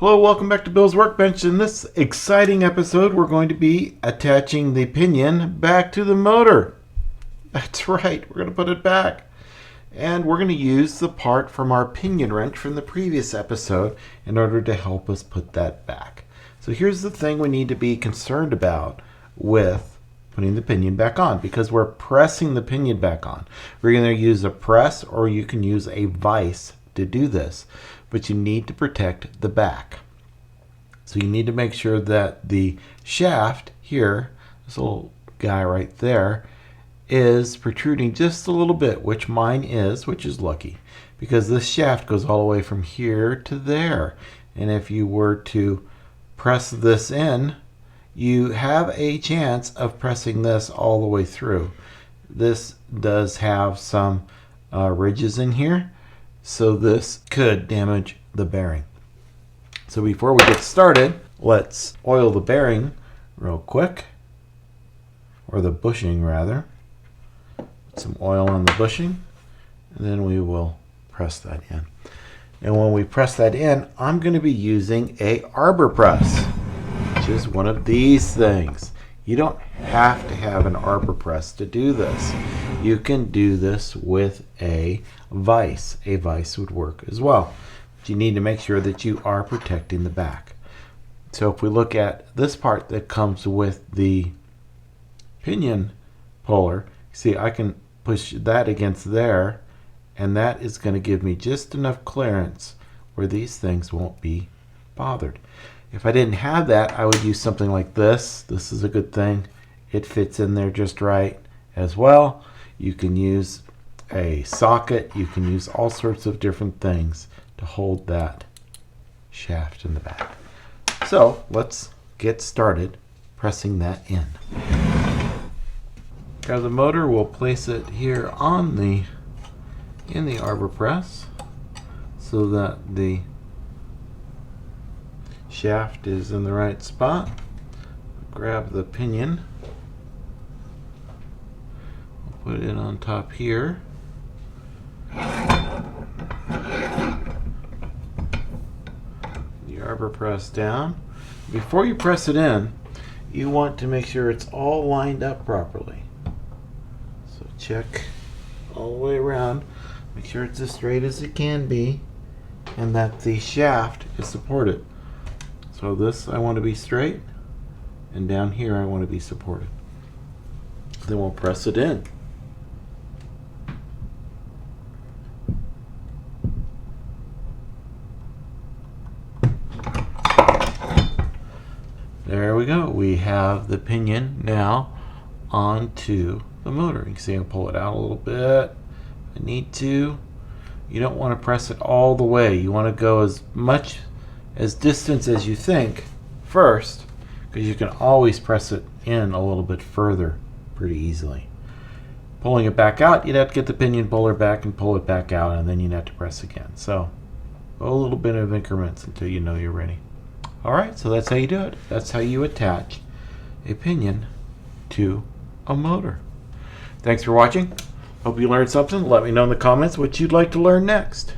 Hello, welcome back to Bill's Workbench. In this exciting episode, we're going to be attaching the pinion back to the motor. That's right, we're going to put it back. And we're going to use the part from our pinion wrench from the previous episode in order to help us put that back. So here's the thing we need to be concerned about with putting the pinion back on, because we're pressing the pinion back on. We're going to use a press, or you can use a vise to do this, but you need to protect the back. So you need to make sure that the shaft here, this little guy right there, is protruding just a little bit, which mine is, which is lucky, because this shaft goes all the way from here to there. And if you were to press this in, you have a chance of pressing this all the way through. This does have some ridges in here, so this could damage the bearing. So before we get started, let's oil the bearing real quick, or the bushing rather. Put some oil on the bushing, and then we will press that in. And when we press that in, I'm going to be using a arbor press, which is one of these things. You don't have to have an arbor press to do this. You can do this with a vise. A vise would work as well. But you need to make sure that you are protecting the back. So if we look at this part that comes with the pinion puller, see, I can push that against there, and that is going to give me just enough clearance where these things won't be bothered. If I didn't have that, I would use something like this. This is a good thing. It fits in there just right as well. You can use a socket. You can use all sorts of different things to hold that shaft in the back. So let's get started pressing that in. Grab the motor. We'll place it here on in the arbor press so that the shaft is in the right spot. Grab the pinion. We'll put it on top here. The arbor press down. Before you press it in, you want to make sure it's all lined up properly. So check all the way around. Make sure it's as straight as it can be, and that the shaft is supported. So this I want to be straight, and down here I want to be supported. Then we'll press it in. There we go. We have the pinion now onto the motor. You can see I can pull it out a little bit if I need to. You don't want to press it all the way. You want to go as distance as you think first, because you can always press it in a little bit further pretty easily. Pulling it back out, you'd have to get the pinion puller back and pull it back out, and then you'd have to press again. So a little bit of increments until you know you're ready. Alright, so that's how you do it. That's how you attach a pinion to a motor. Thanks for watching. Hope you learned something. Let me know in the comments what you'd like to learn next.